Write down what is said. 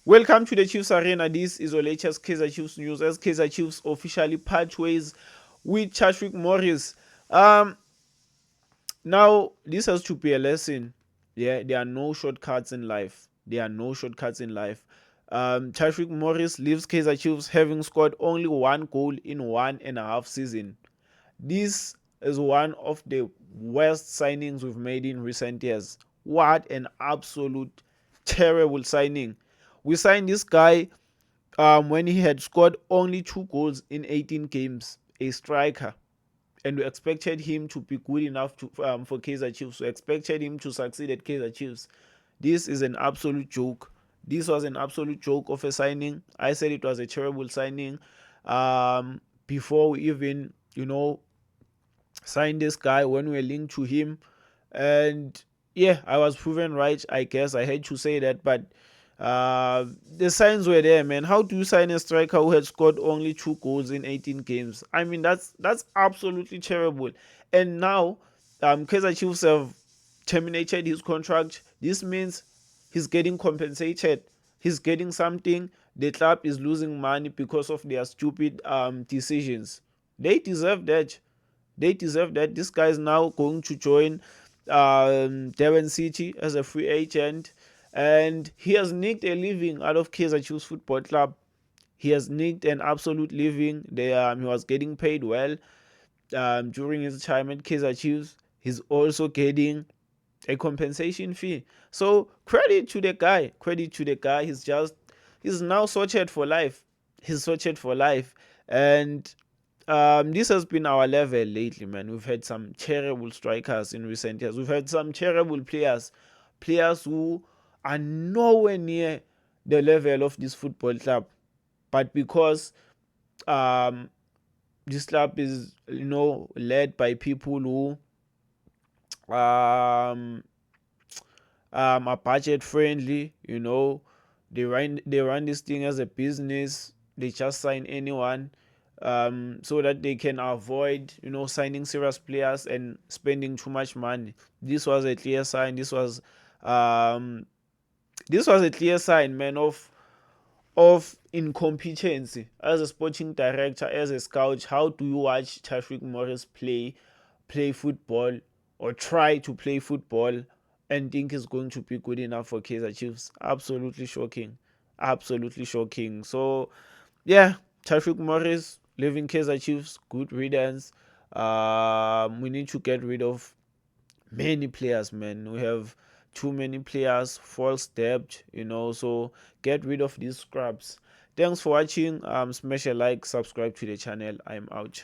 Welcome to the Chiefs Arena. This is the latest Kaizer Chiefs news as Kaizer Chiefs officially part ways with Chadwick Morris. Um, Now this has to be a lesson. Yeah, there are no shortcuts in life. There are no shortcuts in life. Chadwick Morris leaves Kaizer Chiefs having scored only one goal in 1.5 season. This is one of the worst signings we've made in recent years. What an absolute terrible signing. We signed this guy when he had scored only 2 goals in 18 games, a striker. And we expected him to be good enough for Kaizer Chiefs. We expected him to succeed at Kaizer Chiefs. This is an absolute joke. This was an absolute joke of a signing. I said it was a terrible signing before we even, signed this guy when we were linked to him. And yeah, I was proven right. I guess I had to say that, but the signs were there, man. How do you sign a striker who had scored only 2 goals in 18 games? I mean, that's absolutely terrible. And now, Kaizer Chiefs have terminated his contract. This means he's getting compensated. He's getting something. The club is losing money because of their stupid decisions. They deserve that. They deserve that. This guy is now going to join Devon City as a free agent, and he has nicked a living out of Kaizer Chiefs Football Club. He has nicked an absolute living. He was getting paid well during his time at Kaizer Chiefs. He's also getting a compensation fee. So credit to the guy. Credit to the guy. He's now sorted for life. He's sorted for life, and this has been our level lately, man. We've had some terrible strikers in recent years. We've had some terrible players who are nowhere near the level of this football club. But because um, this club is, led by people who are budget friendly, they run this thing as a business. They just sign anyone so that they can avoid signing serious players and spending too much money. This was a clear sign. Um, this was a clear sign, man, of incompetency as a sporting director, as a scout. How do you watch Chadwick Morris play football or try to play football and think is going to be good enough for Kaizer Chiefs? Absolutely shocking. Absolutely shocking. So yeah, Chadwick Morris leaving Kaizer Chiefs, good riddance. We need to get rid of many players, man. We have too many players, false depth, so get rid of these scrubs. Thanks for watching. Smash a like, subscribe to the channel. I'm out.